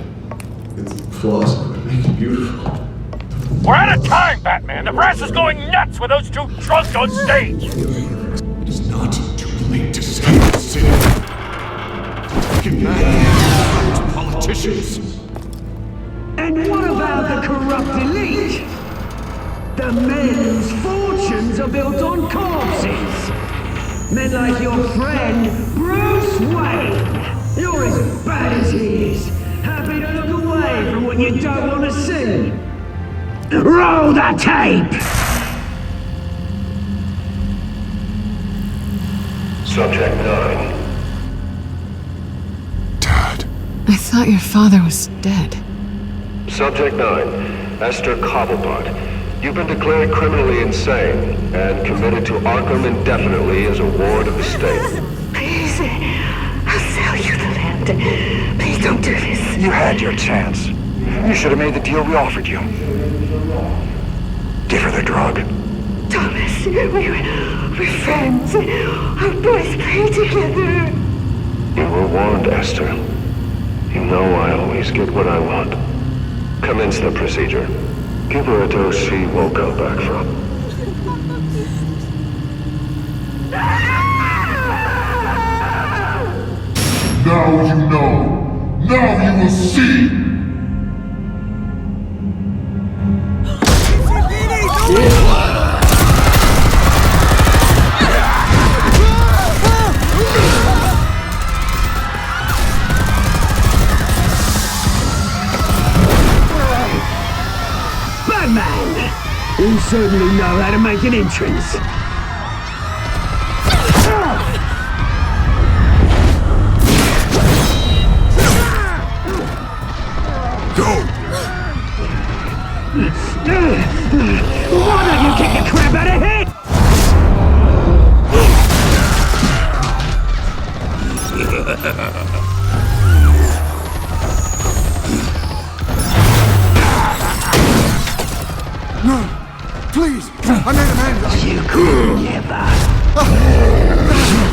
Its flaws would make it beautiful. We're out of time, Batman! The brass is going nuts with those two drunks on stage! It is not too late to save the city. Taking back to politicians. And what about the corrupt elite? The men whose fortunes are built on corpses. Men like your friend, Bruce Wayne. You're as bad as he is. Happy to look away from what you don't want to see. Roll the tape! Subject 9. I thought your father was dead. Subject 9. Esther Cobblepot. You've been declared criminally insane and committed to Arkham indefinitely as a ward of the state. Please, I'll sell you the land. Please don't do this. You had your chance. You should have made the deal we offered you. Give her the drug. Thomas, we're friends. Our boys play together. You were warned, Esther. You know I always get what I want. Commence the procedure. Give her a dose she won't come back from. Now you know. Now you will see. Batman! You certainly know how to make an entrance. Why don't you kick the crap out of here?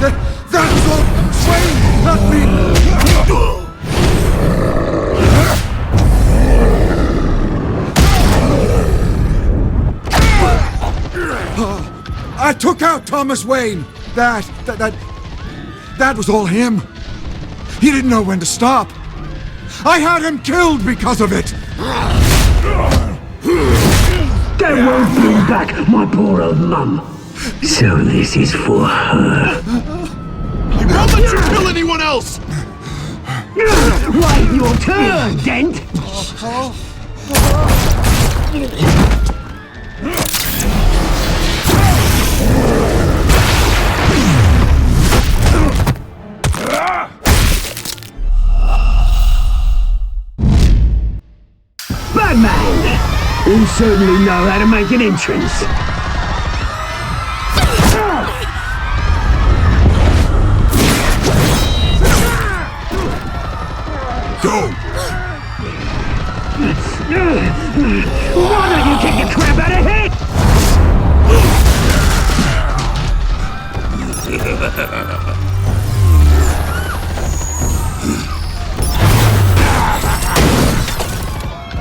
That was all Wayne, not me! I took out Thomas Wayne! That was all him! He didn't know when to stop! I had him killed because of it! That won't bring back my poor old mum. So this is for her. He won't let you kill anyone else! Wait your turn, Dent! Batman! You certainly know how to make an entrance. Go! Why don't you kick the crap out of him?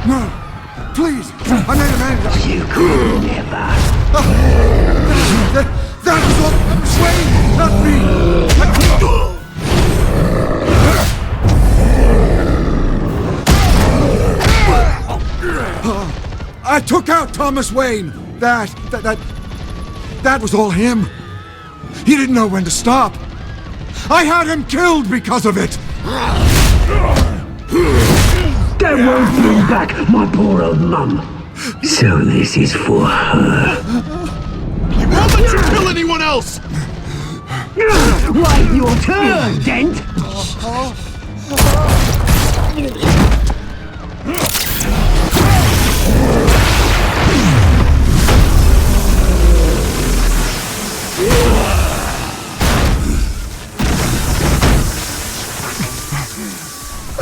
No! Please! I made a man! You could never. That was all Wayne, not me! I took out Thomas Wayne! That was all him! He didn't know when to stop! I had him killed because of it! That won't bring back my poor old mum. So this is for her. He won't let you kill anyone else! Wait your turn, Dent!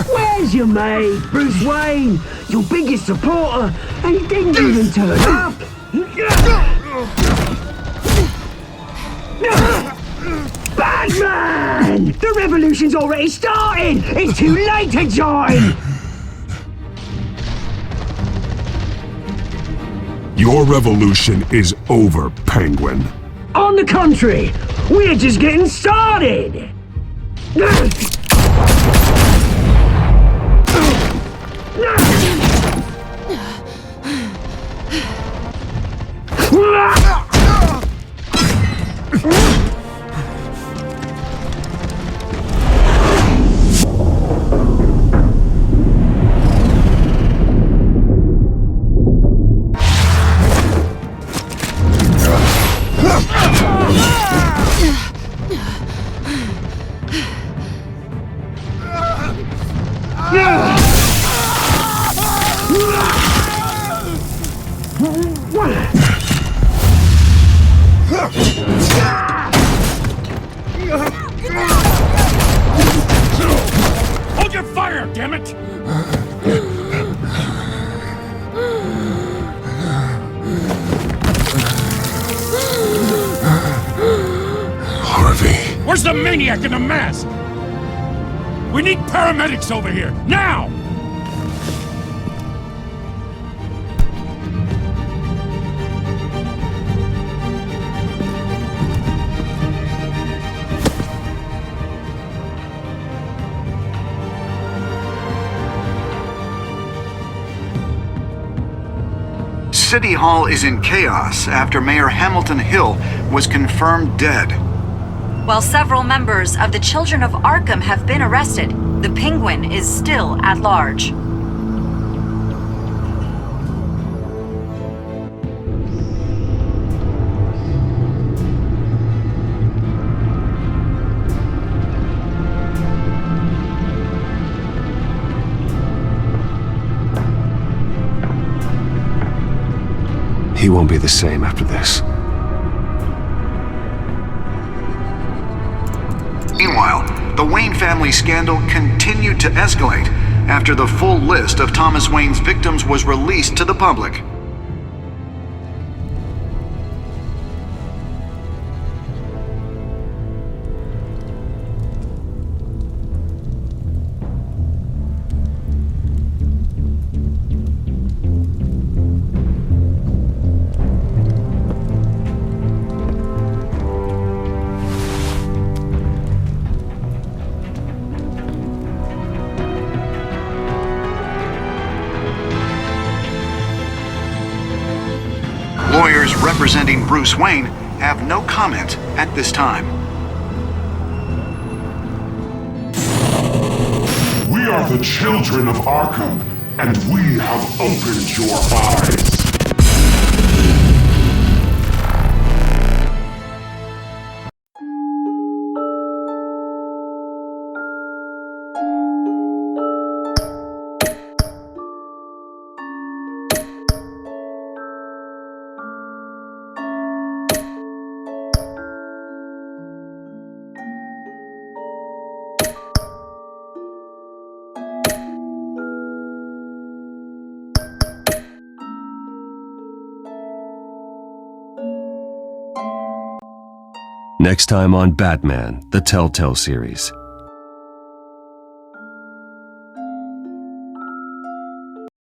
Where's your mate, Bruce Wayne? Your biggest supporter, and he didn't even turn up! Batman! The revolution's already started! It's too late to join! Your revolution is over, Penguin. On the contrary, we're just getting started! Hold your fire, damn it! Harvey. Where's the maniac in the mask? We need paramedics over here, now! City Hall is in chaos after Mayor Hamilton Hill was confirmed dead. While several members of the Children of Arkham have been arrested, the Penguin is still at large. He won't be the same after this. Meanwhile, the Wayne family scandal continued to escalate after the full list of Thomas Wayne's victims was released to the public. representing Bruce Wayne have no comment at this time. We are the children of Arkham, and we have opened your eyes. Next time on Batman, the Telltale series.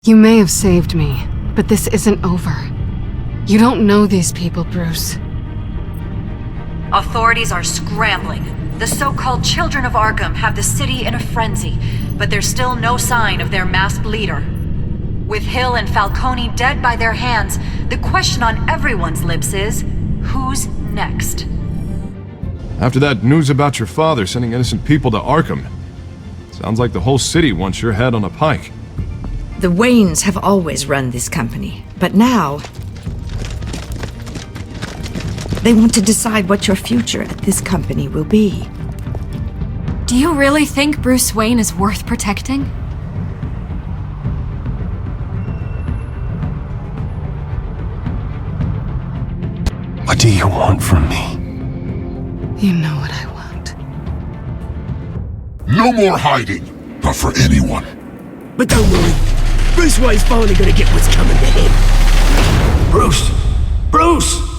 You may have saved me, but this isn't over. You don't know these people, Bruce. Authorities are scrambling. The so-called Children of Arkham have the city in a frenzy, but there's still no sign of their masked leader. With Hill and Falcone dead by their hands, the question on everyone's lips is, who's next? After that news about your father sending innocent people to Arkham, sounds like the whole city wants your head on a pike. The Waynes have always run this company, but now they want to decide what your future at this company will be. Do you really think Bruce Wayne is worth protecting? What do you want from me? You know what I want. No more hiding, not for anyone. But don't worry, Bruce Wayne's finally gonna get what's coming to him. Bruce! Bruce!